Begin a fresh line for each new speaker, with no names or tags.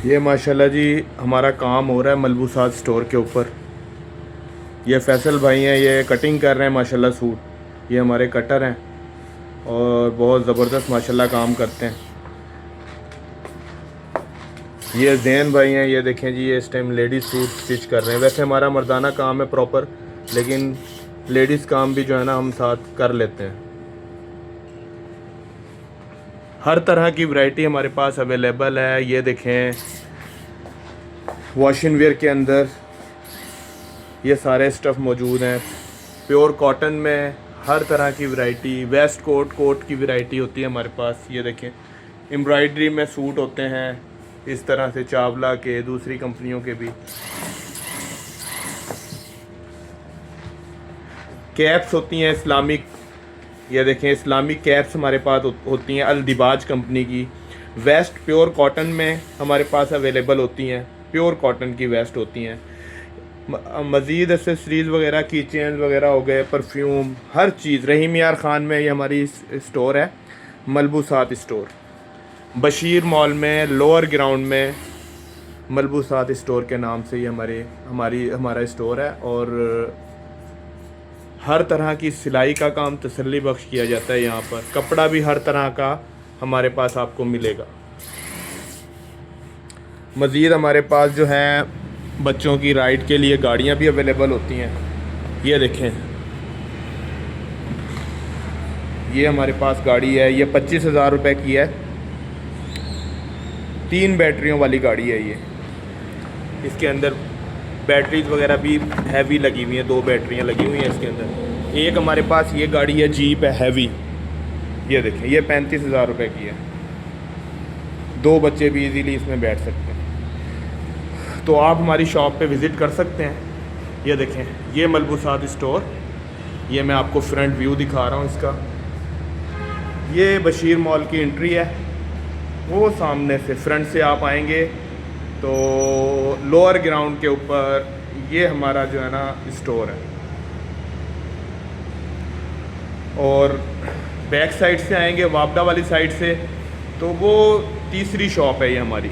ये माशाल्लाह जी हमारा काम हो रहा है मलबूसात स्टोर के ऊपर। ये फैसल भाई हैं, ये कटिंग कर रहे हैं माशाल्लाह सूट। ये हमारे कटर हैं और बहुत ज़बरदस्त माशाल्लाह काम करते हैं। ये जैन भाई हैं, ये देखें जी, ये इस टाइम लेडीज़ सूट स्टिच कर रहे हैं। वैसे हमारा मर्दाना काम है प्रॉपर, लेकिन लेडीज़ काम भी जो है ना हम साथ कर लेते हैं। हर तरह की वैरायटी हमारे पास अवेलेबल है। ये देखें वॉशिंग वेयर के अंदर ये सारे स्टफ़ मौजूद हैं। प्योर कॉटन में हर तरह की वैरायटी, वेस्ट कोट की वैरायटी होती है हमारे पास। ये देखें एम्ब्रॉयडरी में सूट होते हैं इस तरह से, चावला के, दूसरी कंपनियों के भी। कैप्स होती हैं इस्लामिक, ये देखें इस्लामिक कैप्स हमारे पास होती हैं अल-दिबाज कंपनी की। वेस्ट प्योर कॉटन में हमारे पास अवेलेबल होती हैं, प्योर कॉटन की वेस्ट होती हैं। मज़ीद एक्सेसरीज़ वगैरह, की चेन वगैरह हो गए, परफ्यूम, हर चीज़। रहीम यार ख़ान में ये हमारी स्टोर है, मलबूसात स्टोर। बशीर मॉल में लोअर ग्राउंड में मलबूसात स्टोर के नाम से ये हमारा स्टोर है। और हर तरह की सिलाई का काम तसल्ली बख्श किया जाता है यहाँ पर। कपड़ा भी हर तरह का हमारे पास आपको मिलेगा। मज़ीद हमारे पास जो है बच्चों की राइड के लिए गाड़ियाँ भी अवेलेबल होती हैं। ये देखें, ये हमारे पास गाड़ी है, ये 25,000 रुपये की है। 3 बैटरियों वाली गाड़ी है ये। इसके अंदर बैटरीज वगैरह भी हैवी लगी हुई हैं, 2 बैटरियां लगी हुई हैं इसके अंदर। एक हमारे पास ये गाड़ी है, जीप है हैवी। ये देखें, ये 35,000 रुपये की है। 2 बच्चे भी इजीली इसमें बैठ सकते हैं। तो आप हमारी शॉप पे विज़िट कर सकते हैं। ये देखें, ये मलबूसात स्टोर, ये मैं आपको फ्रंट व्यू दिखा रहा हूँ इसका। ये बशीर मॉल की एंट्री है, वो सामने से फ्रंट से आप आएंगे तो लोअर ग्राउंड के ऊपर ये हमारा जो है ना स्टोर है। और बैक साइड से आएंगे वापडा वाली साइड से तो वो तीसरी शॉप है ये हमारी।